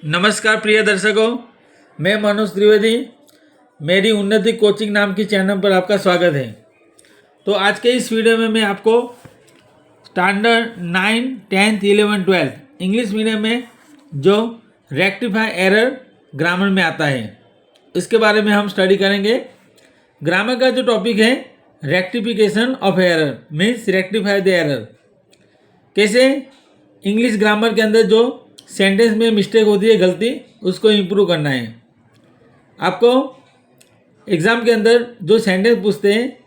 नमस्कार प्रिय दर्शकों, मैं मनोज त्रिवेदी। मेरी उन्नति कोचिंग नाम की चैनल पर आपका स्वागत है। तो आज के इस वीडियो में मैं आपको स्टैंडर्ड 9, 10th, 11, 12 इंग्लिश मीडियम में जो रेक्टिफाई एरर ग्रामर में आता है इसके बारे में हम स्टडी करेंगे। ग्रामर का जो टॉपिक है rectification of error means rectify the error. कैसे इंग्लिश ग्रामर के अंदर जो सेंटेंस में मिस्टेक होती है, गलती, उसको इम्प्रूव करना है। आपको एग्ज़ाम के अंदर जो सेंटेंस पूछते हैं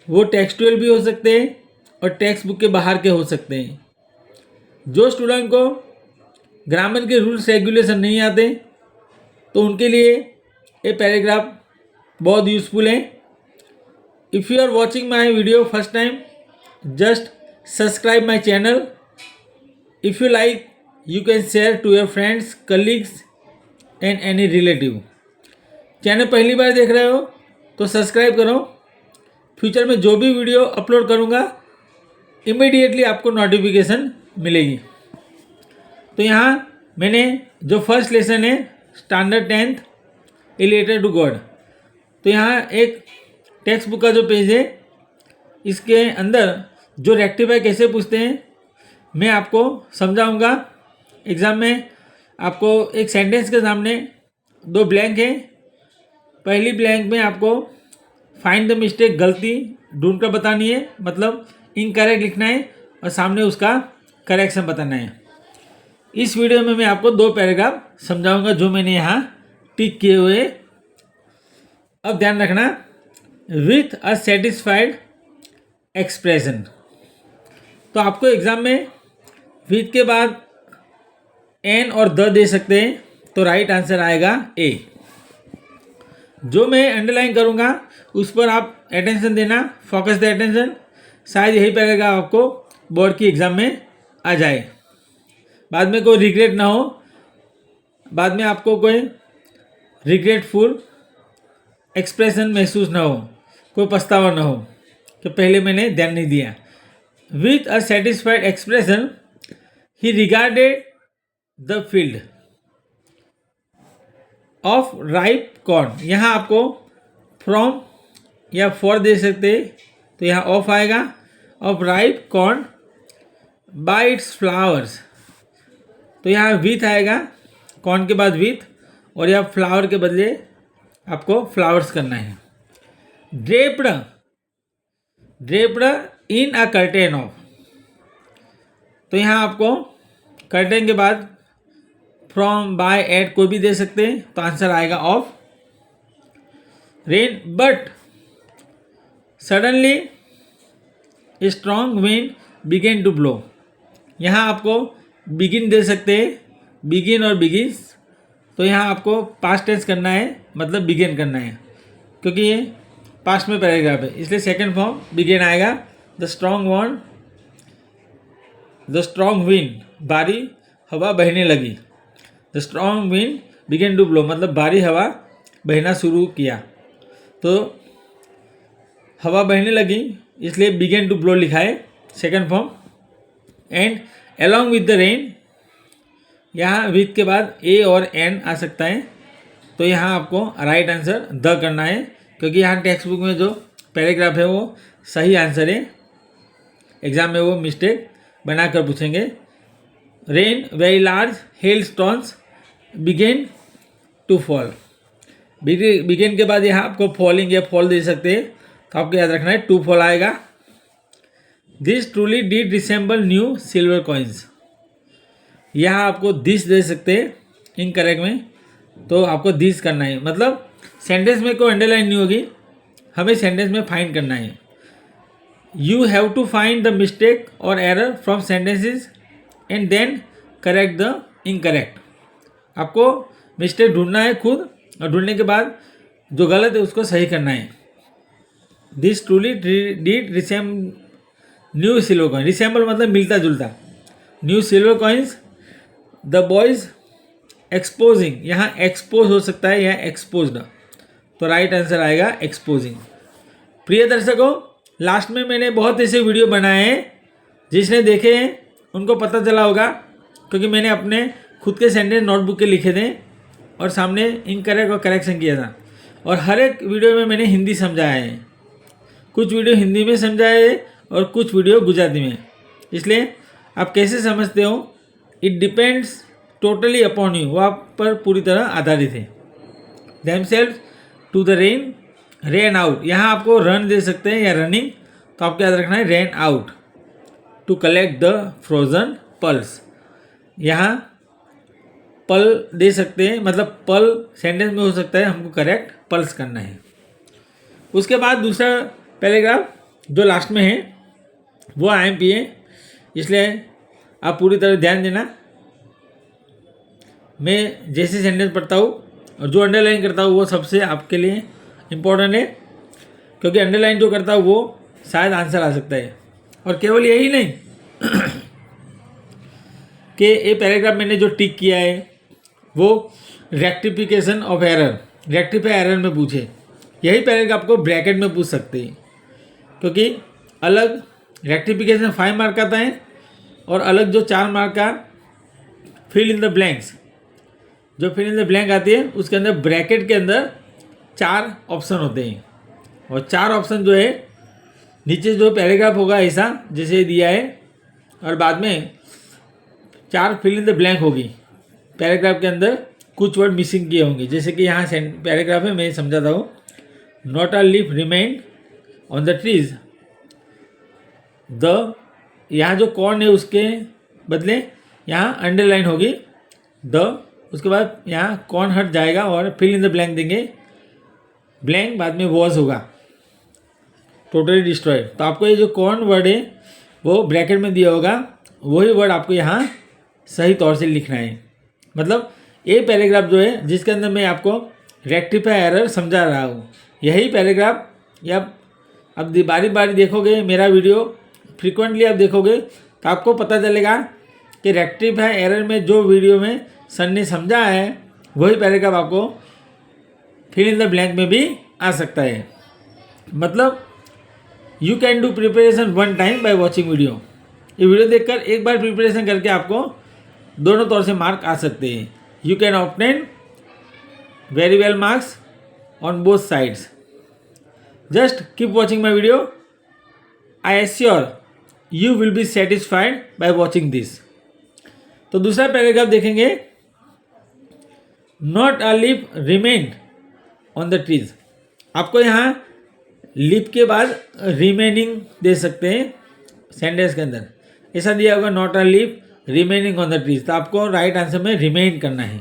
वो टेक्सचुअल भी हो सकते हैं और टेक्स्ट बुक के बाहर के हो सकते हैं। जो स्टूडेंट को ग्रामर के रूल्स रेगुलेशन नहीं आते तो उनके लिए ये पैराग्राफ बहुत यूज़फुल है। If you are watching my video first time, just subscribe my channel. If you like, you can share to your friends, colleagues and any relative। Channel पहली बार देख रहे हो तो सब्सक्राइब करो। फ्यूचर में जो भी वीडियो अपलोड करूँगा इमीडिएटली आपको नोटिफिकेशन मिलेगी। तो यहाँ मैंने जो फर्स्ट लेसन है standard 10th a letter to God, तो यहाँ एक टेक्स्ट बुक का जो पेज है इसके अंदर जो रेक्टिफाई कैसे पूछते हैं मैं आपको समझाऊंगा। एग्ज़ाम में आपको एक सेंटेंस के सामने दो ब्लैंक है। पहली ब्लैंक में आपको फाइंड द मिस्टेक, गलती ढूंढ कर बतानी है, मतलब इनकरेक्ट लिखना है और सामने उसका करेक्शन बताना है। इस वीडियो में मैं आपको दो पैराग्राफ समझाऊंगा जो मैंने यहाँ टिक किए हुए। अब ध्यान रखना, विथ अ सेटिस्फाइड एक्सप्रेशन। तो आपको एग्ज़ाम में विथ के बाद एन और द दे सकते हैं, तो राइट आंसर आएगा ए। जो मैं अंडरलाइन करूँगा उस पर आप अटेंशन देना, फोकस द अटेंशन। शायद यही पैराग्राफ आपको बोर्ड की एग्ज़ाम में आ जाए, बाद में कोई रिग्रेट ना हो, बाद में आपको कोई रिग्रेटफुल एक्सप्रेशन महसूस ना हो, कोई पछतावा ना हो कि पहले मैंने ध्यान नहीं दिया। With a satisfied expression he regarded the field of ripe corn. यहाँ आपको फ्रॉम या फॉर दे सकते, तो यहाँ ऑफ आएगा। Of ripe corn bye it's flowers, तो यहाँ विथ आएगा, कॉर्न के बाद विथ, और यहाँ फ्लावर के बदले आपको फ्लावर्स करना है। Draped, draped in a curtain of, तो यहाँ आपको कर्टेन के बाद फ्रॉम, बाय, एट कोई भी दे सकते हैं, तो आंसर आएगा of. Rain but suddenly strong wind begin to blow, यहाँ आपको बिगिन दे सकते हैं, बिगिन और बिगिन्स, तो यहाँ आपको पास्ट टेंस करना है, मतलब बिगिन करना है, क्योंकि ये पास्ट में पैराग्राफ है इसलिए सेकंड फॉर्म बिगिन आएगा। द स्ट्रॉन्ग विंड, भारी हवा बहने लगी। The strong wind began to blow, मतलब भारी हवा बहना शुरू किया, तो हवा बहने लगी इसलिए बिगेन टू ब्लो लिखा है, second form. And along with the rain, यहाँ विथ के बाद ए और एन आ सकता है, तो यहाँ आपको राइट आंसर द करना है, क्योंकि यहाँ टेक्स्ट बुक में जो पैराग्राफ है वो सही आंसर है, एग्ज़ाम में वो मिस्टेक बनाकर पूछेंगे। Rain very large hail stones began to fall, began के बाद यहाँ आपको फॉलिंग या फॉल दे सकते हैं, तो आपको याद रखना है टू फॉल आएगा। This truly did resemble new silver coins, यहाँ आपको दिस दे सकते हैं इनकरेक्ट में, तो आपको दिस करना है, मतलब सेंटेंस में कोई अंडरलाइन नहीं होगी, हमें सेंटेंस में फाइंड करना है। You have to find the mistake और error from sentences and then correct the incorrect. आपको मिस्टेक ढूंढना है खुद, और ढूंढने के बाद जो गलत है उसको सही करना है। This truly did new silver coin, resemble मतलब मिलता जुलता, new silver coins. The boys exposing, यहाँ एक्सपोज हो सकता है या एक्सपोज्ड, तो राइट आंसर आएगा एक्सपोजिंग। प्रिय दर्शकों, लास्ट में मैंने बहुत ऐसे वीडियो बनाए हैं, जिसने देखे हैं उनको पता चला होगा, क्योंकि मैंने अपने खुद के सेंटेंस नोटबुक के लिखे थे और सामने इनकरेक्ट और करेक्शन किया था। और हर एक वीडियो में मैंने हिंदी समझाया है, कुछ वीडियो हिंदी में समझाया है और कुछ वीडियो गुजराती में। इसलिए आप कैसे समझते हो, it depends totally upon you, वो आप पर पूरी तरह आधारित है। Themselves to the rain out, यहाँ आपको रन दे सकते हैं या रनिंग, तो आपको याद रखना है rain out. To collect the frozen pearls, यहाँ पल दे सकते हैं, मतलब पल सेंटेंस में हो सकता है, हमको करेक्ट पल्स करना है। उसके बाद दूसरा पैराग्राफ जो लास्ट में है वो IMP है, इसलिए आप पूरी तरह ध्यान देना। मैं जैसे सेंटेंस पढ़ता हूँ और जो अंडरलाइन करता हूँ वो सबसे आपके लिए इम्पोर्टेंट है, क्योंकि अंडरलाइन जो करता हूँ वो शायद आंसर आ सकता है। और केवल यही नहीं कि ये पैराग्राफ मैंने जो टिक किया है वो rectification of error, rectify error में पूछे, यही पैराग्राफ आपको ब्रैकेट में पूछ सकते हैं, क्योंकि अलग रेक्टिफिकेशन 5 मार्क का आता है और अलग जो 4 मार्क का फिल इन द ब्लैंक्स, जो फिल इन द ब्लैंक आती है उसके अंदर ब्रैकेट के अंदर 4 ऑप्शन होते हैं। और 4 ऑप्शन जो है नीचे जो पैराग्राफ होगा ऐसा जैसे दिया है, और बाद में 4 फिल इन द ब्लैंक होगी। पैराग्राफ के अंदर कुछ वर्ड मिसिंग किए होंगे, जैसे कि यहाँ पैराग्राफ है, मैं समझाता हूँ। Not a leaf remain on the trees, the, यहाँ जो कॉर्न है उसके बदले यहाँ अंडरलाइन होगी द, उसके बाद यहाँ कॉर्न हट जाएगा और फिल इन द ब्लैंक देंगे, ब्लैंक बाद में वॉज होगा, टोटली डिस्ट्रॉयड। तो आपको ये जो कॉर्न वर्ड है वो ब्रैकेट में दिया होगा, वही वर्ड आपको यहाँ सही तौर से लिखना है। मतलब ये पैराग्राफ जो है जिसके अंदर मैं आपको रेक्टिफाई एरर समझा रहा हूँ, यही पैराग्राफ या अब बारी बारी देखोगे मेरा वीडियो, फ्रिक्वेंटली आप देखोगे तो आपको पता चलेगा कि रेक्टिफाई एरर में जो वीडियो में सर ने समझा है वही पैराग्राफ आपको फिल इन द ब्लैंक में भी आ सकता है। मतलब you can do preparation 1 time by watching video, ये वीडियो देखकर एक बार प्रिपरेशन करके आपको दोनों तौर से मार्क आ सकते हैं। You can obtain very well marks on both sides, just keep watching my video, I assure you will be satisfied by watching this. तो दूसरा पैराग्राफ देखेंगे, not a leaf remain on the trees, आपको यहाँ leaf के बाद remaining दे सकते हैं sentence के अंदर, ऐसा दिया होगा not a leaf remaining on the trees, तो आपको राइट आंसर में रिमेन करना है।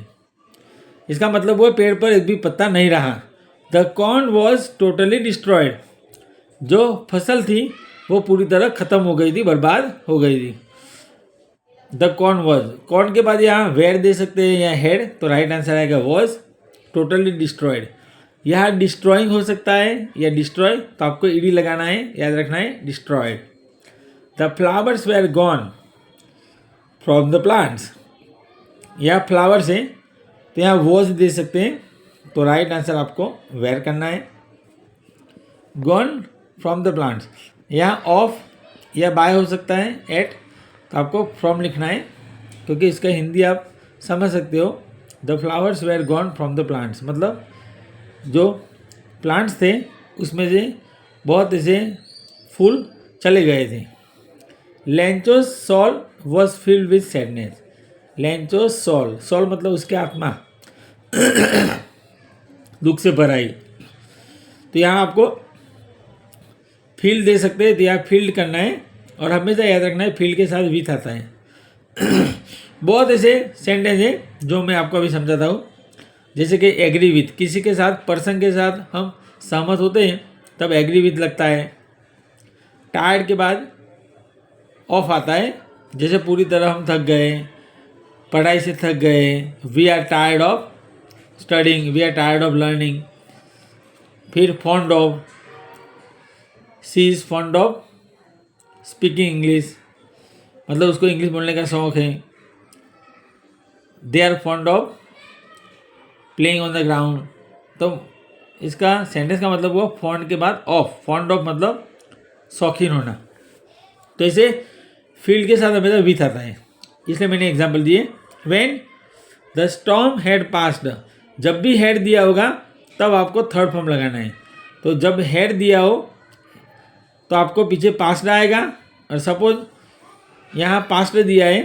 इसका मतलब वो पेड़ पर एक भी पत्ता नहीं रहा। The corn was totally destroyed, जो फसल थी वो पूरी तरह ख़त्म हो गई थी, बर्बाद हो गई थी। द कॉर्न वॉज, कॉर्न के बाद यहाँ वेयर दे सकते हैं या हेड, तो राइट आंसर आएगा वॉज टोटली डिस्ट्रॉयड। यहाँ डिस्ट्रॉइंग हो सकता है या डिस्ट्रॉय, तो आपको ईडी लगाना है, याद रखना है destroyed. The flowers were gone from the plants, यह फ्लावर्स है तो यहाँ वॉज दे सकते हैं, तो राइट आंसर आपको वेयर करना है। गॉन फ्रॉम द प्लांट्स, यहाँ ऑफ या बाय हो सकता है, एट, तो आपको फ्रॉम लिखना है, क्योंकि इसका हिंदी आप समझ सकते हो। The flowers were gone from the plants, मतलब जो प्लांट्स थे उसमें से बहुत ऐसे फूल चले गए थे। Lencho's soul was filled with sadness, Lencho's soul, soul मतलब उसकी आत्मा दुख से भर आई, तो यहाँ आपको फील्ड दे सकते हैं, तो यहाँ फील्ड करना है और हमेशा याद रखना है फील्ड के साथ विथ आता है। बहुत ऐसे सेंटेंस है जो मैं आपको अभी समझाता हूँ, जैसे कि एग्री विथ, किसी के साथ, पर्सन के साथ हम सहमत होते हैं तब एग्री विथ लगता है। टायर्ड के बाद ऑफ आता है, जैसे पूरी तरह हम थक गए, पढ़ाई से थक गए, we are tired of studying, we are tired of learning. फिर fond of, she is fond of speaking English, मतलब उसको इंग्लिश बोलने का शौक़ है। They are fond of playing on the ground, तो इसका सेंटेंस का मतलब हुआ फॉन्ड के बाद ऑफ, फॉन्ड ऑफ मतलब शौकीन होना। तो इसे फील्ड के साथ हमेशा विथ आता है, इसलिए मैंने एग्जाम्पल दिए। When the storm had passed, जब भी हैड दिया होगा तब आपको थर्ड फॉर्म लगाना है। तो जब हैड दिया हो तो आपको पीछे पास्ट आएगा, और सपोज यहाँ पास्ट दिया है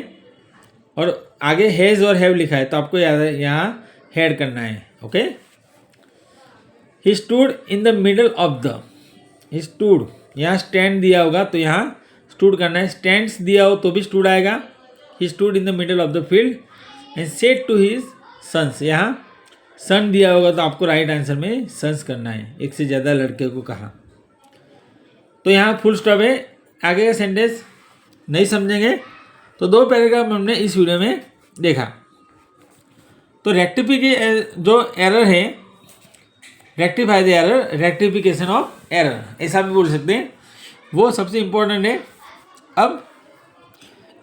और आगे हैज़ और हैव लिखा है तो आपको याद है यहाँ हैड करना है। Okay, he stood in the middle of the, he stood, यहाँ स्टैंड दिया होगा तो यहाँ स्टूड करना है, स्टैंड्स दिया हो तो भी स्टूड आएगा। He stood in the middle of the field and said to his sons, यहाँ सन दिया होगा तो आपको राइट आंसर में सन्स करना है, एक से ज़्यादा लड़के को कहा। तो यहाँ फुल स्टॉप है, आगे का सेंटेंस नहीं समझेंगे तो 2 पैराग्राफ हमने इस वीडियो में देखा। तो जो एरर है, rectify the error, rectification of error ऐसा भी बोल सकते हैं, वो सबसे इम्पोर्टेंट है। अब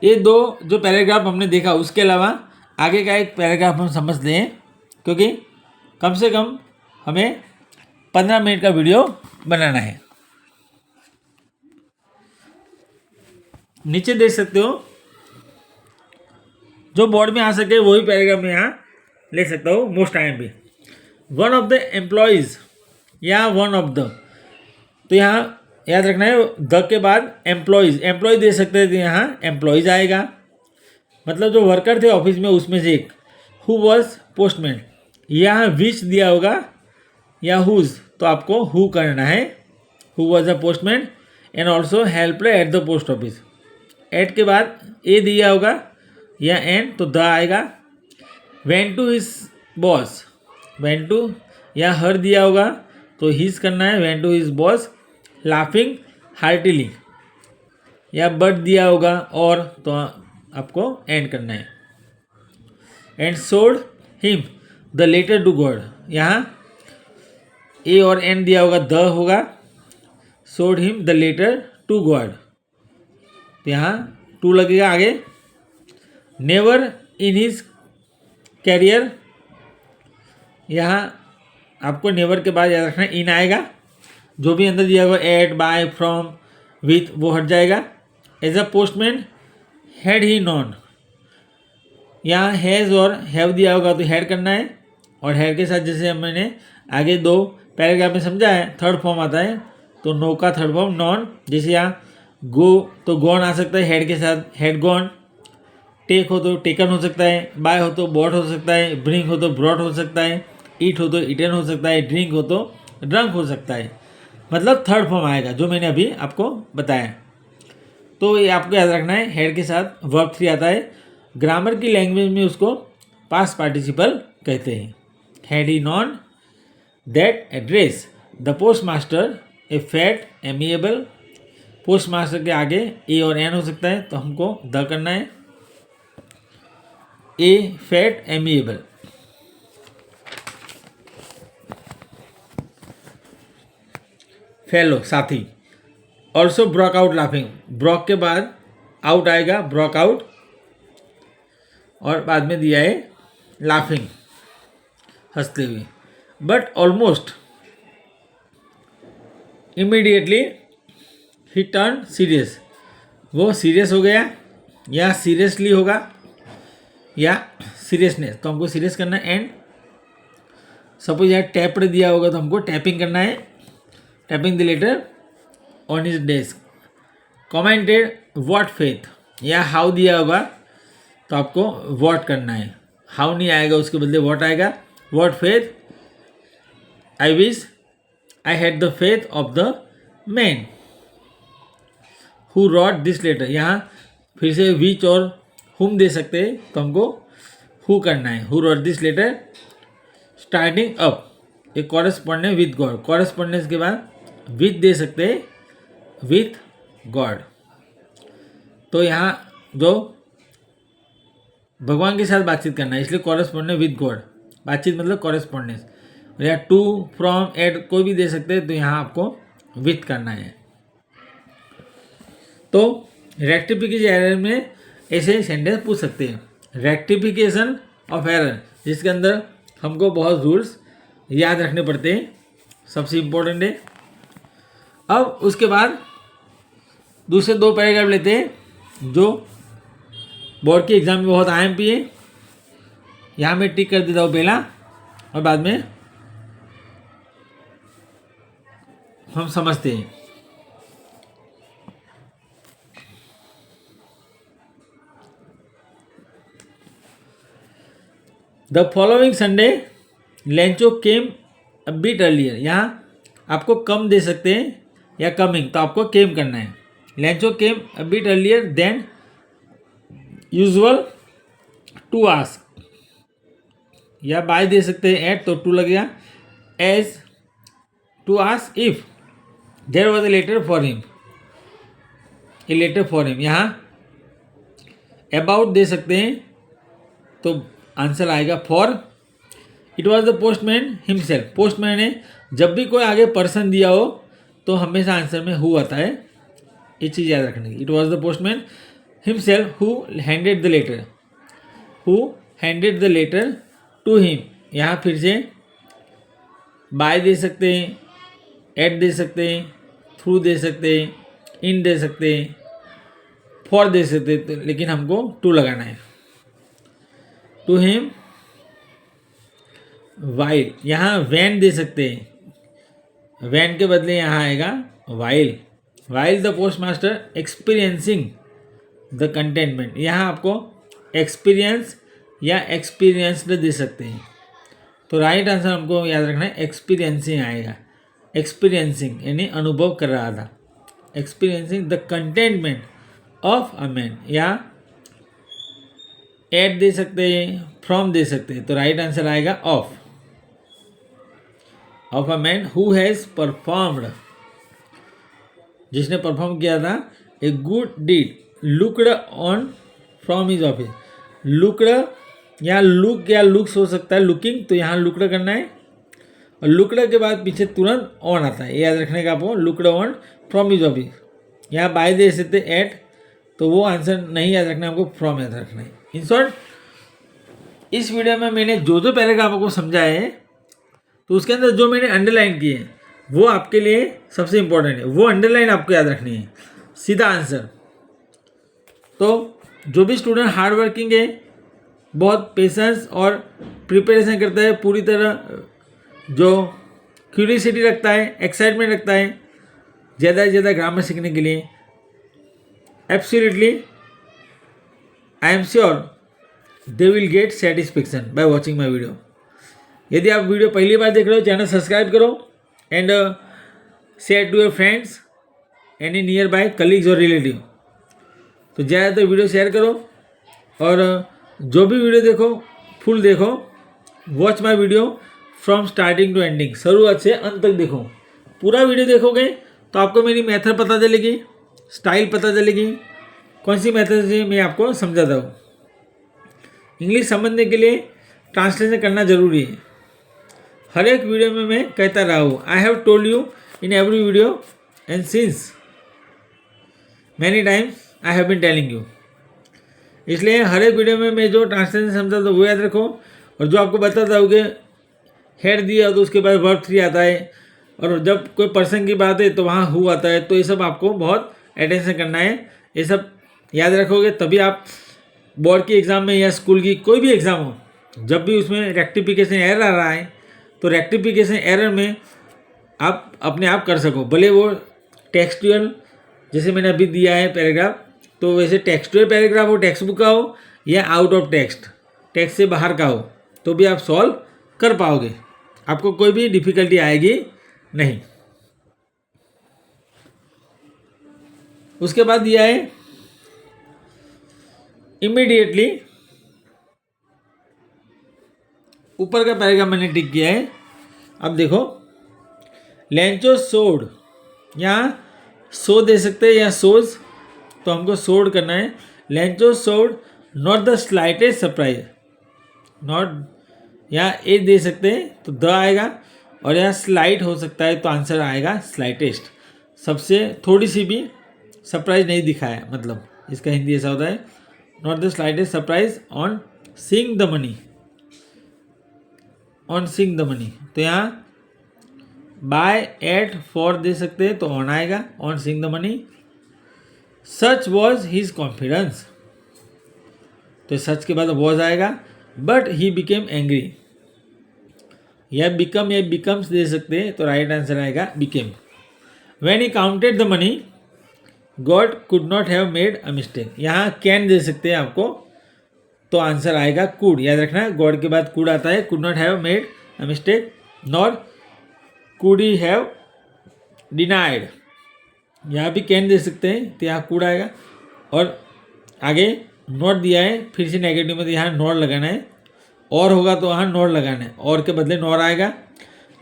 ये 2 जो पैराग्राफ हमने देखा उसके अलावा आगे का एक पैराग्राफ हम समझते हैं, क्योंकि कम से कम हमें 15 मिनट का वीडियो बनाना है। नीचे देख सकते हो, जो बोर्ड में आ सके वही पैराग्राफ में यहाँ ले सकता हूँ मोस्ट टाइम भी। वन ऑफ द एम्प्लॉयज़ या वन ऑफ द, तो यहाँ याद रखना है द के बाद एम्प्लॉयज़, एम्प्लॉय दे सकते हैं तो यहाँ एम्प्लॉयज़ आएगा, मतलब जो वर्कर थे ऑफिस में उसमें से एक। हु वॉज पोस्टमैन, यहाँ विच दिया होगा या हुज तो आपको हु करना है। Who was a postman and also helper at the post office, at के बाद ए दिया होगा या एन तो द आएगा। Went to his boss, went to या हर दिया होगा तो हिज करना है, went to his boss laughing heartily, या बट दिया होगा और तो आपको एंड करना है। And sold him the letter to God, यहाँ ए और एन दिया होगा द होगा, sold him the letter to God तो यहाँ टू लगेगा आगे। नेवर इन हिज कैरियर, यहाँ आपको नेवर के बाद याद रखना इन आएगा, जो भी अंदर दिया होगा एट बाय फ्रॉम विथ वो हट जाएगा। As a postman had he known, यहाँ हैज़ और हैव दिया होगा तो हैड करना है, और हैड के साथ जैसे मैंने आगे 2 पैराग्राफ में समझा है थर्ड फॉर्म आता है, तो नो का थर्ड फॉर्म नॉन। जैसे यहाँ गो तो गॉन आ सकता है हेड के साथ, हेड गॉन। टेक हो तो टेकन हो सकता है, बाय हो तो बॉट हो सकता है, ब्रिंग हो तो ब्रॉट हो सकता है, ईट हो तो ईटन हो सकता है, ड्रिंक हो तो ड्रंक हो सकता है, मतलब थर्ड फॉर्म आएगा जो मैंने अभी आपको बताया। तो ये आपको याद रखना है, हेड के साथ वर्ब 3 आता है, ग्रामर की लैंग्वेज में उसको पास्ट पार्टिसिपल कहते हैं। Had he non that address the post master A fat amiable, post master के आगे ए और एन हो सकता है तो हमको द करना है, ए फैट एमिएबल। फेलो साथी, also Brock out laughing, Brock के बाद आउट आएगा ब्रॉक आउट, और बाद में दिया है लाफिंग हंसते हुए। But almost immediately he turn serious, वो सीरियस हो गया, या सीरियसली होगा या सीरियसनेस तो हमको सीरियस करना है। एंड सपोज यहाँ टैप्ड दिया होगा तो हमको टैपिंग करना है, tapping the later on his desk. Commented what faith, या हाउ दिया होगा तो आपको व्हाट करना है, हाउ नहीं आएगा उसके बदले व्हाट आएगा। What faith I wish I had the faith of the man who wrote this letter, यहाँ फिर से विच और हुम दे सकते हैं तो हमको हु करना है, who wrote this letter. Starting up a correspondence with God, correspondence के बाद विथ दे सकते हैं, विथ गॉड। तो यहाँ जो भगवान के साथ बातचीत करना है इसलिए कॉरेस्पॉन्डेंस विथ गॉड, बातचीत मतलब कॉरेस्पॉन्डेंस। या टू फ्रॉम एट कोई भी दे सकते हैं तो यहाँ आपको विथ करना है। तो रेक्टिफिकेशन एरर में ऐसे सेंटेंस पूछ सकते हैं, रेक्टिफिकेशन ऑफ एरर जिसके अंदर हमको बहुत रूल्स याद रखने पड़ते हैं, सबसे इम्पोर्टेंट है। अब उसके बाद दूसरे 2 पैराग्राफ लेते हैं जो बोर्ड के एग्जाम में बहुत अहम भी है। यहाँ मैं टिक कर देता हूँ पहला और बाद में हम समझते हैं। The following Sunday Lencho came a bit earlier. यहाँ आपको कम दे सकते हैं या कमिंग, तो आपको केम करना है। Lencho came a bit earlier than usual to ask, या बाय दे सकते हैं एट, तो टू लगेगा। As to ask if there was a letter for him, a letter for him. यहाँ अबाउट दे सकते हैं तो आंसर आएगा for. It was the postman himself, postman ने जब भी कोई आगे पर्सन दिया हो तो हमेशा आंसर में हु आता है, ये चीज़ याद रखने की। It was the postman himself who handed the letter, who handed the letter to him. यहाँ फिर से बाय दे सकते हैं, एट दे सकते हैं, थ्रू दे सकते हैं, इन दे सकते हैं, फॉर दे सकते हैं, लेकिन हमको टू लगाना है। टू हिम वाइल, यहाँ वैन दे सकते हैं, वैन के बदले यहाँ आएगा while. While the post master experiencing the containment, यहाँ आपको एक्सपीरियंस या एक्सपीरियंस्ड दे सकते हैं, तो राइट आंसर हमको याद रखना है एक्सपीरियंसिंग आएगा। एक्सपीरियंसिंग यानी अनुभव कर रहा था। Experiencing the contentment of a man, या एट दे सकते हैं, फ्रॉम दे सकते हैं, तो राइट आंसर आएगा of. Of a man who has performed, जिसने परफॉर्म किया था a good deed, looked on from his office. Looked या लुक या लुक्स हो सकता है, लुकिंग, तो यहाँ लुक्ड करना है, और लुक्ड के बाद पीछे तुरंत ऑन आता है, ये याद रखने का आपको। Looked on from his office, यहाँ बाय दे सकते एट, तो वो आंसर नहीं याद रखना है, हमको फ्रॉम याद रखना है। इन शॉर्ट, इस वीडियो में मैंने जो जो पैराग्राफ आपको समझाए हैं, तो उसके अंदर जो मैंने अंडरलाइन किए हैं वो आपके लिए सबसे इम्पोर्टेंट है, वो अंडरलाइन आपको याद रखनी है, सीधा आंसर। तो जो भी स्टूडेंट हार्ड वर्किंग है, बहुत पेशेंस और प्रिपरेशन करता है, पूरी तरह जो क्यूरियोसिटी रखता है, एक्साइटमेंट रखता है ज़्यादा से ज़्यादा ग्रामर सीखने के लिए, absolutely I am sure they will get satisfaction by watching my video. यदि आप वीडियो पहली बार देख रहे हो, चैनल सब्सक्राइब करो and share to your friends, any nearby colleagues और रिलेटिव। तो ज़्यादातर वीडियो शेयर करो, और जो भी वीडियो देखो फुल देखो, watch my video from starting to ending, शुरुआत से अंत तक देखो। पूरा वीडियो देखोगे तो आपको मेरी मेथड पता चलेगी, स्टाइल पता चलेगी, कौन सी मेथड से मैं आपको समझाता हूँ। इंग्लिश समझने के लिए ट्रांसलेशन करना ज़रूरी है। हर एक वीडियो में मैं कहता रहा हूँ, I have told you in every video and since many times I have been telling you. इसलिए हर एक वीडियो में मैं जो ट्रांसलेशन समझाता हूँ वो याद रखो, और जो आपको बताता हूँ कि हेड दिया तो उसके बाद वर्ब 3 आता है, और जब कोई पर्सन की बात है तो वहाँ हु आता है, तो ये सब आपको बहुत अटेंशन करना है। ये सब याद रखोगे तभी आप बोर्ड की एग्ज़ाम में या स्कूल की कोई भी एग्ज़ाम हो, जब भी उसमें रेक्टिफिकेशन एरर आ रहा है, तो रेक्टिफिकेशन एरर में आप अपने आप कर सको, भले वो टेक्सचुअल जैसे मैंने अभी दिया है पैराग्राफ, तो वैसे टेक्सचुअल पैराग्राफ हो, टेक्स्ट बुक का हो या आउट ऑफ टेक्स्ट, टेक्स्ट से बाहर का हो, तो भी आप सॉल्व कर पाओगे, आपको कोई भी डिफ़िकल्टी आएगी नहीं। उसके बाद दिया है इमीडिएटली, ऊपर का पैराग्राफ मैंने टिक किया है। अब देखो, लेंचो सोड, यहाँ सो दे सकते हैं या सोज, तो हमको सोड करना है। लेंचो सोड not the slightest surprise, not यहाँ ए दे सकते हैं तो द आएगा, और यहाँ स्लाइट हो सकता है तो आंसर आएगा स्लाइटेस्ट, सबसे थोड़ी सी भी सरप्राइज नहीं दिखाया, मतलब इसका हिंदी ऐसा होता है, not the slightest surprise on seeing the money, on seeing the money, तो यहाँ बाय एट फॉर दे सकते हैं तो ऑन आएगा, on seeing the money. Such was his confidence, तो सच के बाद वॉज आएगा, बट ही बिकेम एंग्री। या बिकम या बिकम्स दे सकते हैं, तो राइट आंसर आएगा became. When he counted the money God could not have made a mistake. यहाँ कैन दे सकते हैं आपको, तो आंसर आएगा कुड। याद रखना गॉड के बाद कुड आता है। Could not have made a mistake nor could he have denied. यहाँ भी कैन दे सकते हैं, तो यहाँ कुड आएगा। और आगे नॉट दिया है, फिर से नेगेटिव में, तो यहाँ नॉट लगाना है। और होगा तो वहाँ नॉट लगाना है, और के बदले नॉर आएगा।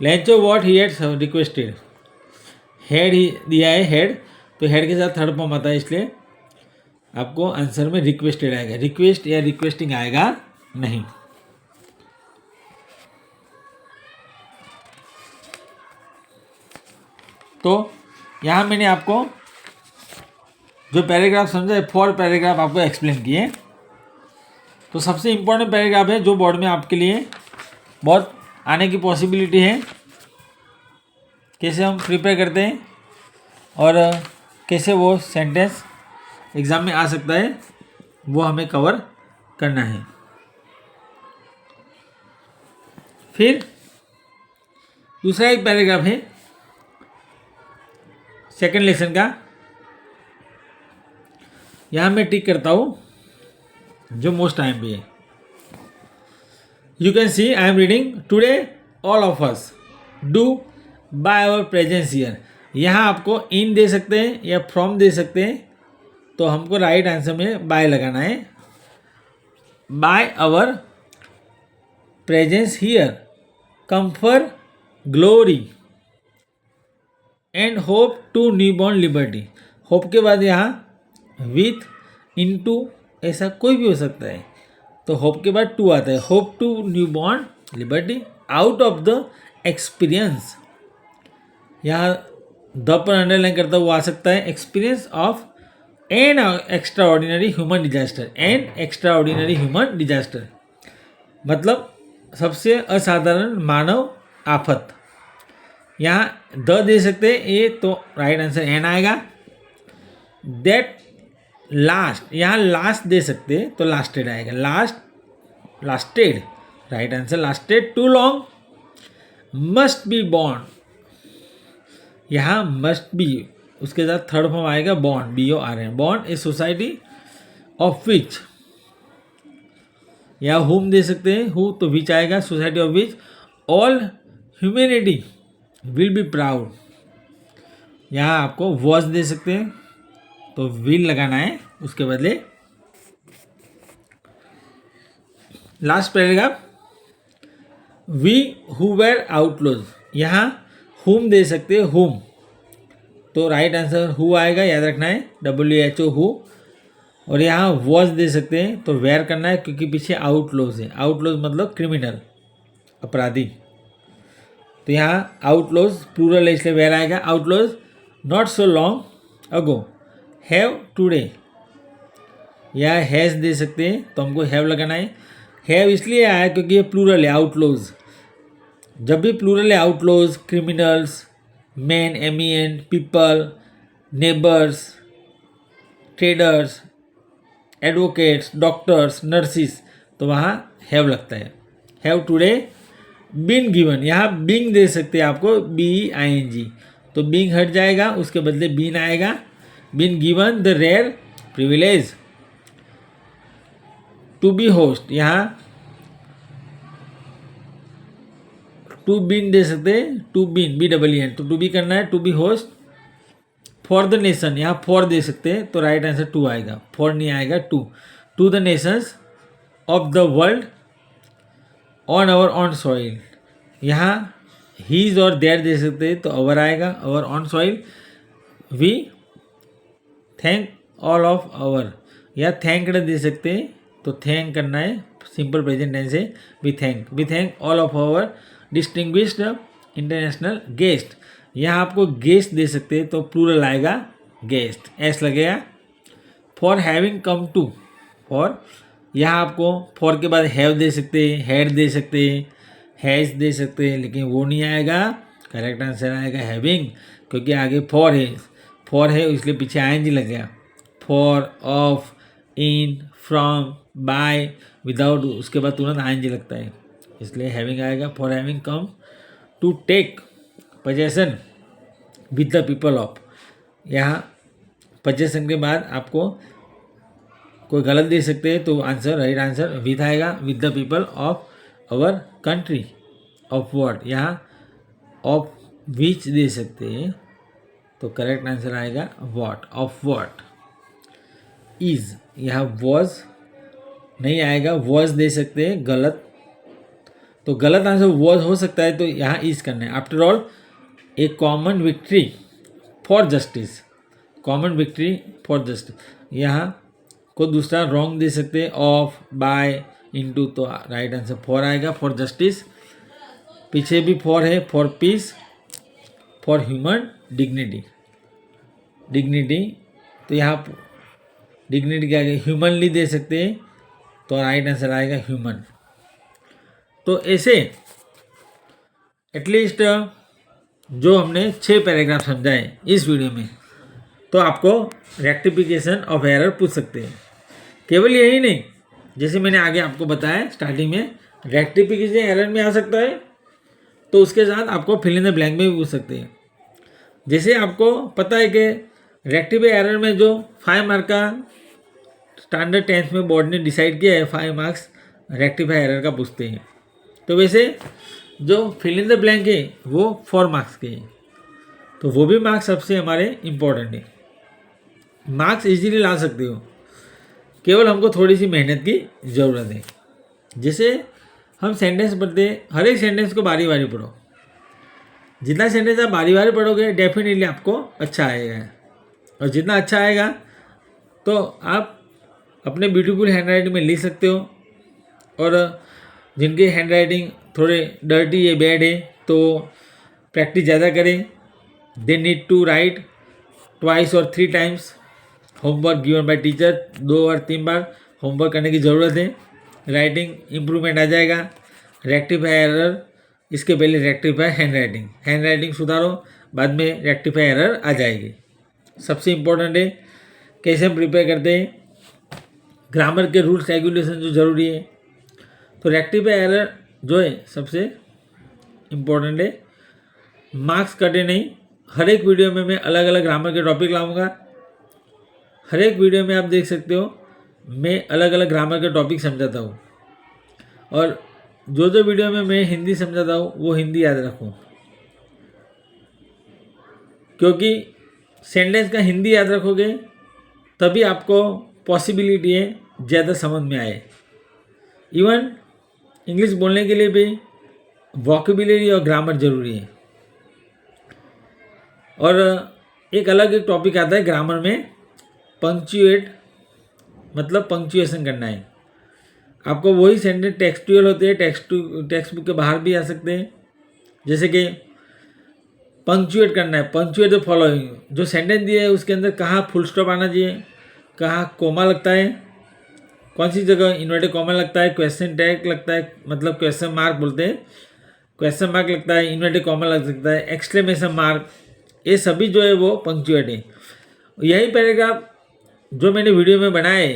Lencho what he had requested. Had ही दिया है हेड, तो हेड के साथ थर्ड फॉर्म आता है, इसलिए आपको आंसर में रिक्वेस्टेड आएगा। रिक्वेस्ट या रिक्वेस्टिंग आएगा नहीं। तो यहाँ मैंने आपको जो पैराग्राफ समझा है, 4 पैराग्राफ आपको एक्सप्लेन किए। तो सबसे इम्पोर्टेंट पैराग्राफ है जो बोर्ड में आपके लिए बहुत आने की पॉसिबिलिटी है। कैसे हम प्रिपेयर करते हैं और कैसे वो सेंटेंस एग्ज़ाम में आ सकता है, वो हमें कवर करना है। फिर दूसरा एक पैराग्राफ है सेकंड लेसन का, यहाँ मैं टिक करता हूँ जो मोस्ट टाइम भी है। You can see I am reading today all of us do by our presence here. यहाँ आपको इन दे सकते हैं या फ्रॉम दे सकते हैं, तो हमको राइट आंसर में बाय लगाना है। By our presence here comfort glory and hope to newborn liberty. Hope के बाद यहाँ विथ इनटू ऐसा कोई भी हो सकता है, तो होप के बाद टू आता है। Hope to newborn liberty out of the experience. यहाँ द पर अंडरलाइन करता हुआ आ सकता है। Experience of an extraordinary human disaster. An extraordinary human disaster मतलब सबसे असाधारण मानव आफत। यहाँ द दे सकते हैं ए, तो राइट आंसर एन आएगा। दैट लास्ट, यहाँ लास्ट दे सकते हैं, तो लास्टेड आएगा। Lasted right answer lasted too long. Must be born, यहाँ मस्ट बी उसके साथ थर्ड फॉर्म आएगा bond, BORN। Bond a society of which, या हुम दे सकते हैं, हु तो विच आएगा। Society of which all humanity will be proud. यहाँ आपको वॉज दे सकते हैं, तो विल लगाना है उसके बदले। Last paragraph we who were outlaws. यहाँ हुम दे सकते हैं, हुम, तो राइट आंसर हु आएगा। याद रखना है WHO हु। और यहाँ वॉज दे सकते हैं, तो वेयर करना है क्योंकि पीछे आउटलॉज है। आउटलॉज मतलब क्रिमिनल, अपराधी। तो यहाँ आउटलॉज प्लूरल है, इसलिए वेयर आएगा। Outlaws not so long ago have today, या हैज़ दे सकते हैं, तो हमको हैव लगाना है। हैव इसलिए आया क्योंकि ये प्लूरल है, आउटलॉज। जब भी प्लूरल है, outlaws, criminals, man MEN, people, neighbours, traders, advocates, doctors, nurses, तो वहाँ हैव लगता है। हैव टुडे बीन गिवन, यहाँ बींग दे सकते हैं आपको, BEING, तो बींग हट जाएगा, उसके बदले बीन आएगा। Been given the rare privilege to be host, यहाँ टू बीन दे सकते हैं, टू बीन BEEN, तो टू बी करना है, to be host for the nation, यहाँ फॉर दे सकते हैं, तो राइट आंसर टू आएगा। फॉर नहीं आएगा, to the nations of the world on our own soil, यहाँ हीज और देयर दे सकते हैं, तो अवर आएगा, our own soil. We thank all of our, या थैंक्ड दे सकते हैं, तो थैंक करना है, सिंपल प्रेजेंट टेंस है। We thank all of our distinguished international guest, यहाँ आपको गेस्ट दे सकते हैं, तो प्लूरल आएगा गेस्ट, एस लगेगा। For having come to, for, यहाँ आपको फॉर के बाद हैव दे सकते हैं, हैड दे सकते हैं, हैज़ दे सकते हैं, लेकिन वो नहीं आएगा। करेक्ट आंसर आएगा हैविंग, क्योंकि आगे फॉर है इसलिए पीछे ING लग गया। For, of, in, from, by, without उसके बाद तुरंत आएंगे लगता है, इसलिए हैविंग आएगा। For having come to take possession with the people of, यहाँ पोजेसन के बाद आपको कोई गलत दे सकते हैं तो आंसर राइट आंसर विथ आएगा, with the people of our country. Of what, यहाँ ऑफ विच दे सकते हैं तो करेक्ट आंसर आएगा व्हाट, ऑफ व्हाट। इज, यहाँ वॉज नहीं आएगा, वॉज दे सकते हैं गलत, तो गलत आंसर वॉज हो सकता है, तो यहाँ इज करना है। After all A common victory for justice, common victory for justice, यहाँ को दूसरा रॉन्ग दे सकते हैं, ऑफ, बाय, इनटू, तो राइट आंसर फॉर आएगा, फॉर जस्टिस। पीछे भी फॉर है, for piece, for human dignity, dignity, तो यहाँ डिग्निटी क्या आएगा, ह्यूमनली दे सकते हैं, तो राइट आंसर आएगा ह्यूमन। तो ऐसे एटलीस्ट जो हमने 6 पैराग्राफ समझाए इस वीडियो में, तो आपको रेक्टिफिकेशन ऑफ एरर पूछ सकते हैं। केवल यही नहीं, जैसे मैंने आगे आपको बताया स्टार्टिंग में, रेक्टिफिकेशन एरर में आ सकता है, तो उसके साथ आपको फिल इन द ब्लैंक में भी पूछ सकते हैं। जैसे आपको पता है कि रेक्टिफाई एरर में जो 5 मार्क का स्टैंडर्ड 10th में बोर्ड ने डिसाइड किया है, 5 मार्क्स रेक्टिफाई एरर का पूछते हैं, तो वैसे जो फिल इन द ब्लैंक है वो 4 मार्क्स के हैं, तो वो भी मार्क्स सबसे हमारे इम्पोर्टेंट है। मार्क्स इजीली ला सकते हो, केवल हमको थोड़ी सी मेहनत की ज़रूरत है। जैसे हम सेंटेंस पढ़ते हैं, हर एक सेंटेंस को बारी बारी पढ़ो, जितना सेंटेंस आप बारी बारी पढ़ोगे डेफिनेटली आपको अच्छा आएगा, और जितना अच्छा आएगा तो आप अपने ब्यूटीफुल हैंड राइटिंग में लिख सकते हो। और जिनके हैंड राइटिंग थोड़े डर्टी या बैड है तो प्रैक्टिस ज़्यादा करें। They need to write twice और 3 times homework given by teacher, 2 और 3 बार होमवर्क करने की ज़रूरत है, राइटिंग इम्प्रूवमेंट आ जाएगा। रेक्टिफाई एरर, इसके पहले रेक्टिफाई हैंड राइटिंग सुधारो, बाद में रेक्टिफाई एरर आ जाएगी। सबसे इम्पोर्टेंट है कैसे हम प्रिपेयर करते हैं, ग्रामर के रूल्स रेगुलेशन जो ज़रूरी है, तो रेक्टिफाई एरर जो है सबसे इम्पोर्टेंट है। मार्क्स कटे नहीं, हर एक वीडियो में मैं अलग अलग ग्रामर के टॉपिक लाऊंगा। हर एक वीडियो में आप देख सकते हो मैं अलग अलग ग्रामर के टॉपिक समझाता हूँ, और जो जो वीडियो में मैं हिंदी समझाता हूँ वो हिंदी याद रखूँ, क्योंकि सेंटेंस का हिंदी याद रखोगे तभी आपको पॉसिबिलिटी है ज़्यादा समझ में आए। इवन इंग्लिश बोलने के लिए भी वोकेबुलरी और ग्रामर ज़रूरी है। और एक अलग एक टॉपिक आता है ग्रामर में, पंक्चुएट, मतलब पंक्चुएशन करना है। आपको वही सेंटेंस टेक्सचुअल होते हैं, टेक्स्ट बुक के बाहर भी आ सकते हैं। जैसे कि पंक्चुएट करना है, पंक्चुएट द फॉलोइंग, जो सेंटेंस दिए है उसके अंदर कहाँ फुल स्टॉप आना चाहिए, कहाँ कोमा लगता है, कौन सी जगह इन्वर्टेड कॉमा लगता है, क्वेश्चन टैग लगता है, मतलब क्वेश्चन मार्क बोलते हैं, क्वेश्चन मार्क लगता है, इन्वर्टेड कॉमा लग सकता है, एक्सक्लेमेशन मार्क, ये सभी जो है वो पंक्चुएट है। यही पैराग्राफ जो मैंने वीडियो में बनाए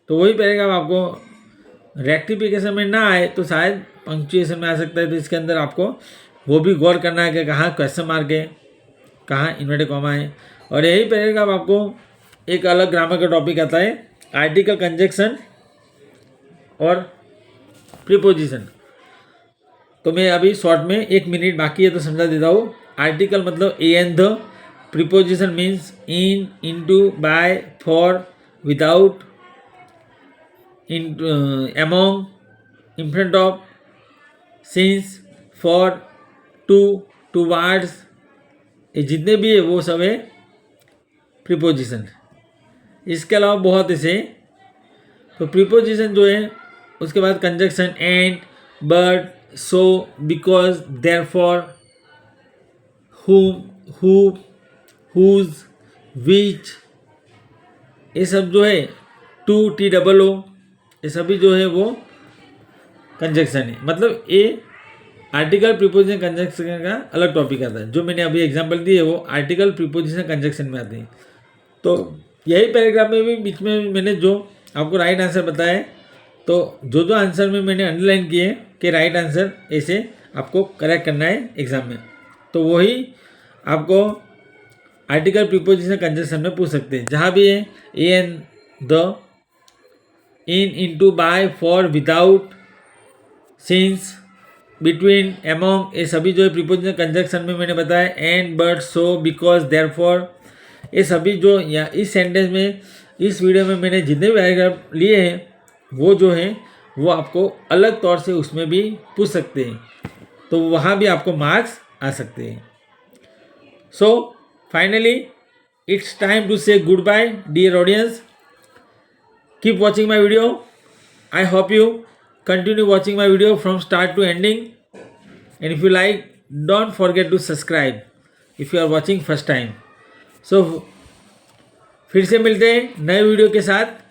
तो वही पैराग्राफ आपको रेक्टिफिकेशन में ना आए तो शायद पंक्चुएशन में आ सकता है। तो इसके अंदर आपको वो भी गौर करना है कि कहाँ क्वेश्चन मार्क है, कहाँ इन्वर्टेड कॉमा है। और यही पैराग्राफ आपको एक अलग ग्रामर का टॉपिक आता है, आर्टिकल कंजक्शन और प्रीपोजिशन। तो मैं अभी शॉर्ट में 1 मिनट बाकी है तो समझा देता हूँ। आर्टिकल मतलब a and the, preposition means in, into, by, for, without, in, among, in front of, since, for, to, towards, ये जितने भी है वो सब है प्रीपोजिशन। इसके अलावा बहुत ऐसे, तो प्रीपोजिशन जो है उसके बाद conjunction and, but, so, because, therefore, whom, who, whose, which, ये सब जो है टू, TOO, ये सभी जो है वो कंजक्शन है। मतलब ये आर्टिकल प्रीपोजिशन कंजक्शन का अलग टॉपिक आता है। जो मैंने अभी एग्जांपल दिए वो आर्टिकल प्रीपोजिशन कंजक्शन में आते हैं। तो यही पैराग्राफ में भी बीच में मैंने जो आपको राइट आंसर बताया तो जो जो आंसर में मैंने अंडरलाइन किए कि राइट आंसर ऐसे आपको करेक्ट करना है एग्ज़ाम में, तो वही आपको आर्टिकल प्रीपोजिशन कंजंक्शन में पूछ सकते हैं। जहाँ भी है a and the, in, into, by, for, without, since, between, among, ये सभी जो है प्रीपोजिशन कंजंक्शन में मैंने बताया। And, but, so, because, therefore, ये सभी जो या इस सेंटेंस में इस वीडियो में मैंने जितने भी पैराग्राफ लिए हैं वो जो हैं वो आपको अलग तौर से उसमें भी पूछ सकते हैं, तो वहाँ भी आपको मार्क्स आ सकते हैं। So finally it's time to say goodbye dear audience. Keep watching my video. I hope you continue watching my video from start to ending, and if you like don't forget to subscribe if you are watching first time. So फिर से मिलते हैं नए video के साथ।